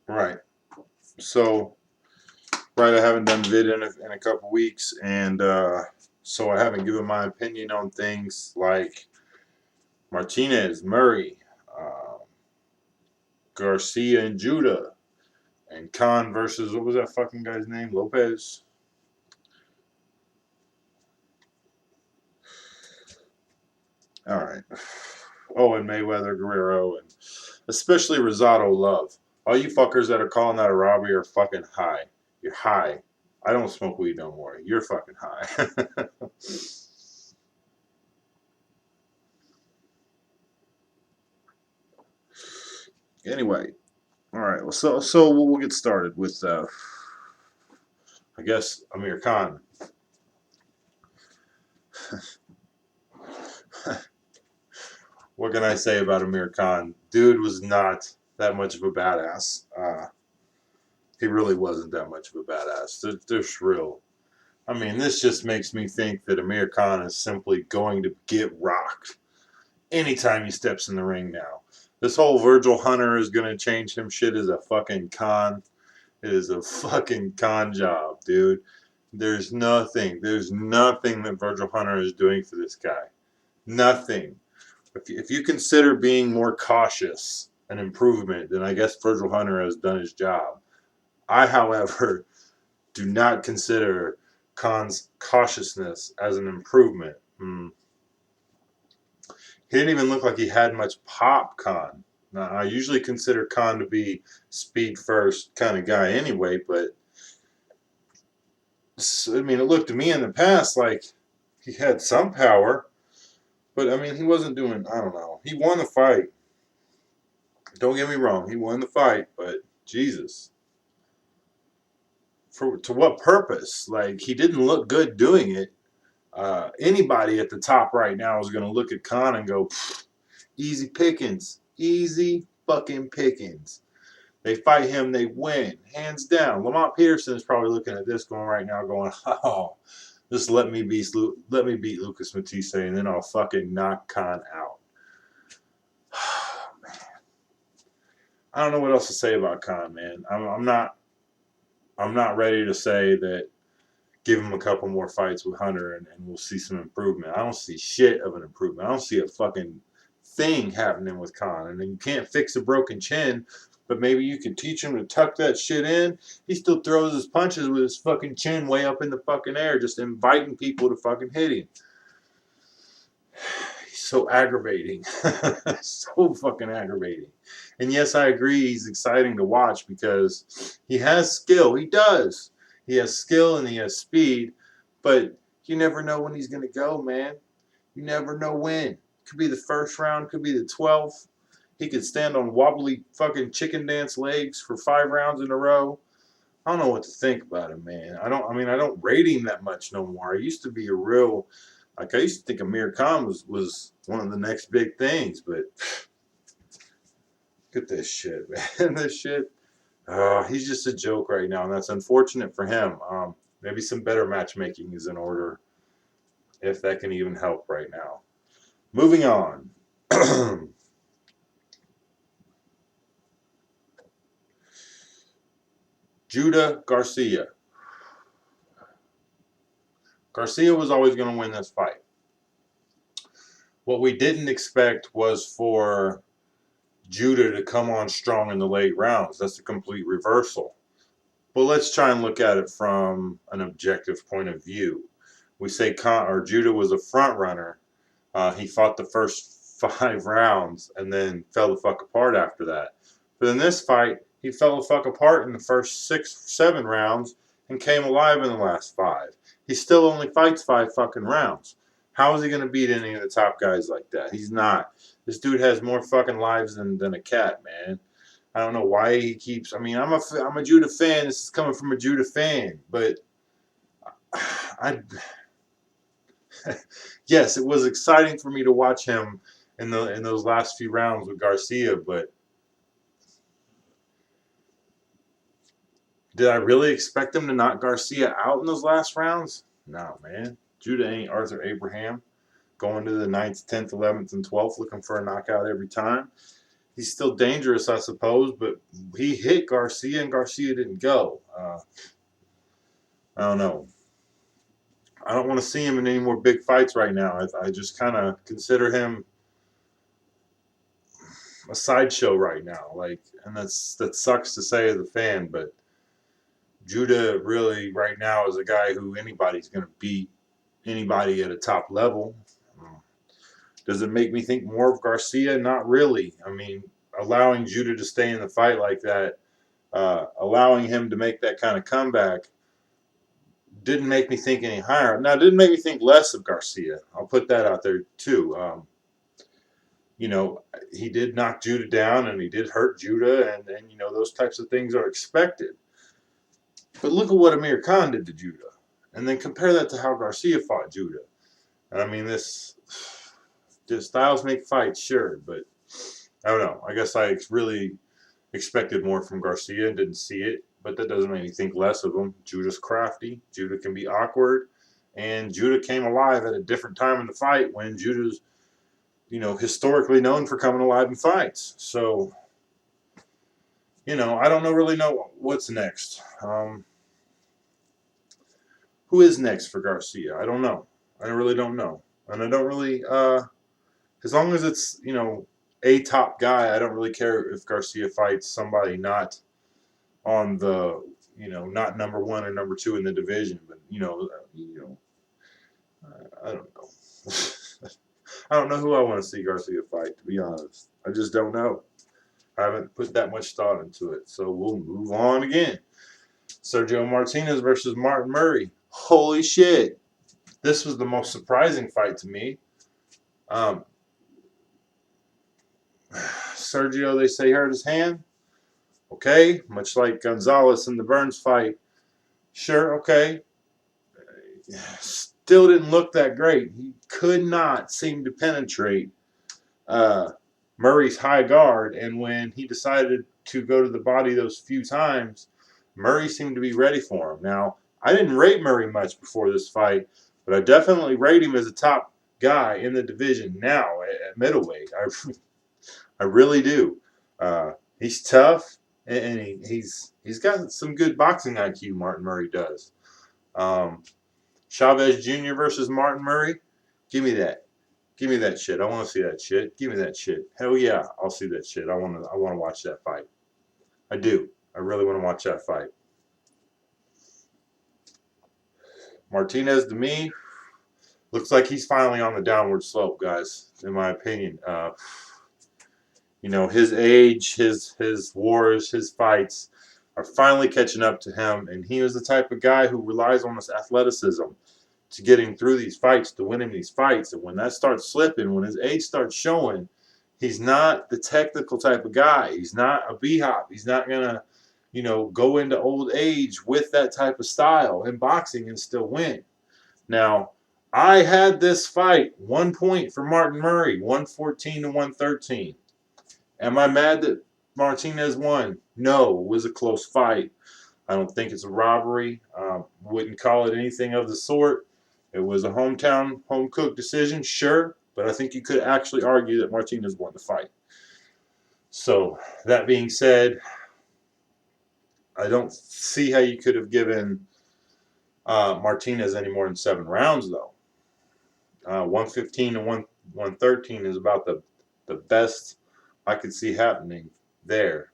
Right. So, right, I haven't done vid in a couple weeks, and so I haven't given my opinion on things like Martinez, Murray, uh, Garcia, and Judah, and Khan versus what was that fucking guy's name? Lopez. All right. Oh, and Mayweather, Guerrero, and especially Rosado Love. All you fuckers that are calling that a robbery are fucking high. You're high. I don't smoke weed no more. You're fucking high. Anyway, all right. Well, so we'll get started with I guess Amir Khan. What can I say about Amir Khan? Dude was not that much of a badass. He really wasn't that much of a badass. There's real. I mean, this just makes me think that Amir Khan is simply going to get rocked anytime he steps in the ring now. This whole Virgil Hunter is going to change him shit is a fucking con. It is a fucking con job, dude. There's nothing that Virgil Hunter is doing for this guy. Nothing. If you consider being more cautious an improvement, then I guess Virgil Hunter has done his job. I, however, do not consider Khan's cautiousness as an improvement. He didn't even look like he had much pop, Khan. Now, I usually consider Khan to be speed first kind of guy anyway, but I mean, it looked to me in the past like he had some power, but I mean, he wasn't doing, I don't know. He won the fight. Don't get me wrong, he won the fight, but Jesus. To what purpose? Like, he didn't look good doing it. Anybody at the top right now is going to look at Khan and go, easy pickings. Easy fucking pickings. They fight him, they win, hands down. Lamont Peterson is probably looking at this going right now, going, "Oh, just let me beat Lucas Matisse, and then I'll fucking knock Khan out." Man, I don't know what else to say about Khan, man. I'm not ready to say that. Give him a couple more fights with Hunter, and we'll see some improvement. I don't see shit of an improvement. I don't see a fucking thing happening with Khan. And then you can't fix a broken chin, but maybe you can teach him to tuck that shit in. He still throws his punches with his fucking chin way up in the fucking air, just inviting people to fucking hit him. He's so aggravating. So fucking aggravating. And yes, I agree, he's exciting to watch because he has skill. He does. He has skill and he has speed, but you never know when he's going to go, man. You never know when. Could be the first round, could be the 12th. He could stand on wobbly fucking chicken dance legs for 5 rounds in a row. I don't know what to think about him, man. I don't rate him that much no more. I used to be a real, like, I used to think Amir Khan was one of the next big things, but look at this shit, man. This shit. He's just a joke right now, and that's unfortunate for him. Maybe some better matchmaking is in order, if that can even help right now. Moving on. Judah Garcia. Garcia was always going to win this fight. What we didn't expect was for Judah to come on strong in the late rounds. That's a complete reversal. But let's try and look at it from an objective point of view. We say Judah was a front runner. He fought the first 5 rounds and then fell the fuck apart after that. But in this fight, he fell the fuck apart in the first 6, 7 rounds and came alive in the last 5. He still only fights 5 fucking rounds. How is he going to beat any of the top guys like that? He's not. This dude has more fucking lives than a cat, man. I don't know why he keeps. I mean, I'm a Judah fan. This is coming from a Judah fan, but I yes, it was exciting for me to watch him in those last few rounds with Garcia, but did I really expect him to knock Garcia out in those last rounds? No, man. Judah ain't Arthur Abraham going to the 9th, 10th, 11th, and 12th looking for a knockout every time. he's still dangerous, I suppose, but he hit Garcia and Garcia didn't go. I don't know. I don't want to see him in any more big fights right now. I just kind of consider him a sideshow right now. Like, and that sucks to say as a fan, but Judah really right now is a guy who anybody's going to beat anybody at a top level. Does it make me think more of Garcia? Not really. I mean, allowing Judah to stay in the fight like that, allowing him to make that kind of comeback, didn't make me think any higher. Now, it didn't make me think less of Garcia. I'll put that out there too. You know, he did knock Judah down and he did hurt Judah, and you know, those types of things are expected. But look at what Amir Khan did to Judah. And then compare that to how Garcia fought Judah. And I mean, this styles make fights, sure, but I don't know. I guess I really expected more from Garcia and didn't see it, but that doesn't make me think less of him. Judah's crafty. Judah can be awkward. And Judah came alive at a different time in the fight when Judah's, you know, historically known for coming alive in fights. So, you know, I don't really know what's next. Who is next for Garcia? I don't know. I really don't know. And I don't really, as long as it's, you know, a top guy, I don't really care if Garcia fights somebody not on the, you know, not number one or number two in the division. But, I don't know. I don't know who I want to see Garcia fight, to be honest. I just don't know. I haven't put that much thought into it. So we'll move on again. Sergio Martinez versus Martin Murray. Holy shit. This was the most surprising fight to me. Sergio, they say, hurt his hand. Okay. Much like Gonzalez in the Burns fight. Sure, okay. Still didn't look that great. He could not seem to penetrate Murray's high guard. And when he decided to go to the body those few times, Murray seemed to be ready for him. Now, I didn't rate Murray much before this fight, but I definitely rate him as a top guy in the division now at middleweight. I really do. He's tough, and he's got some good boxing IQ. Martin Murray does. Chavez Jr. versus Martin Murray. Give me that. Give me that shit. I want to see that shit. Give me that shit. Hell yeah, I'll see that shit. I want to watch that fight. I do. I really want to watch that fight. Martinez, to me, looks like he's finally on the downward slope, guys, in my opinion. You know, his age, his wars, his fights are finally catching up to him, and he was the type of guy who relies on his athleticism to getting through these fights, to winning these fights. And when that starts slipping, when his age starts showing, he's not the technical type of guy. He's not a B-hop. He's not going to, you know, go into old age with that type of style in boxing and still win. Now, I had this fight 1 point for Martin Murray, 114 to 113. Am I mad that Martinez won? No, it was a close fight. I don't think it's a robbery. Wouldn't call it anything of the sort. It was a hometown, home-cooked decision, sure, but I think you could actually argue that Martinez won the fight. So, that being said, I don't see how you could have given Martinez any more than 7 rounds, though. 115 and 113 is about the best I could see happening there.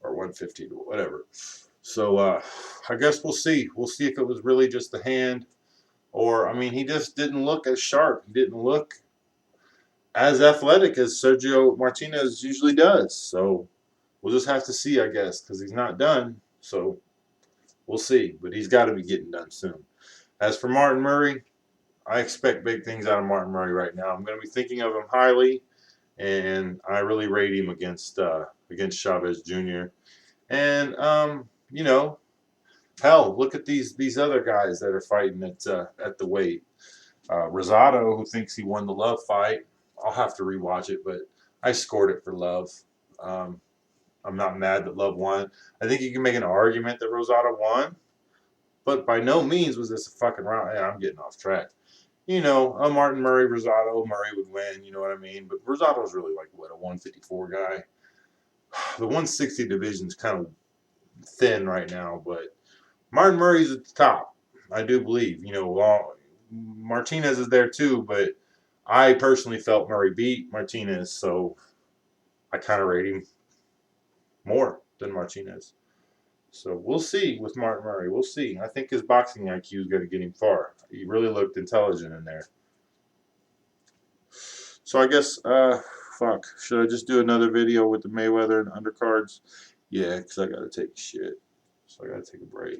Or 115, whatever. So I guess we'll see. We'll see if it was really just the hand, or I mean, he just didn't look as sharp. He didn't look as athletic as Sergio Martinez usually does. So we'll just have to see, I guess, because he's not done. So we'll see. But he's got to be getting done soon. As for Martin Murray, I expect big things out of Martin Murray right now. I'm going to be thinking of him highly, and I really rate him against Chavez Jr. And you know, hell, look at these other guys that are fighting at the weight. Rosado, who thinks he won the Love fight. I'll have to rewatch it, but I scored it for Love. I'm not mad that Love won. I think you can make an argument that Rosado won, but by no means was this a fucking round. Yeah, I'm getting off track. You know, a Martin Murray, Rosado, Murray would win. You know what I mean? But Rosado's really like what, a 154 guy. The 160 division's kind of thin right now, but Martin Murray's at the top. I do believe. You know, Martinez is there too, but I personally felt Murray beat Martinez, so I kind of rate him more than Martinez. So we'll see with Martin Murray. We'll see. I think his boxing IQ is going to get him far. He really looked intelligent in there. So I guess, fuck. Should I just do another video with the Mayweather and undercards? Yeah, because I got to take shit. So I got to take a break.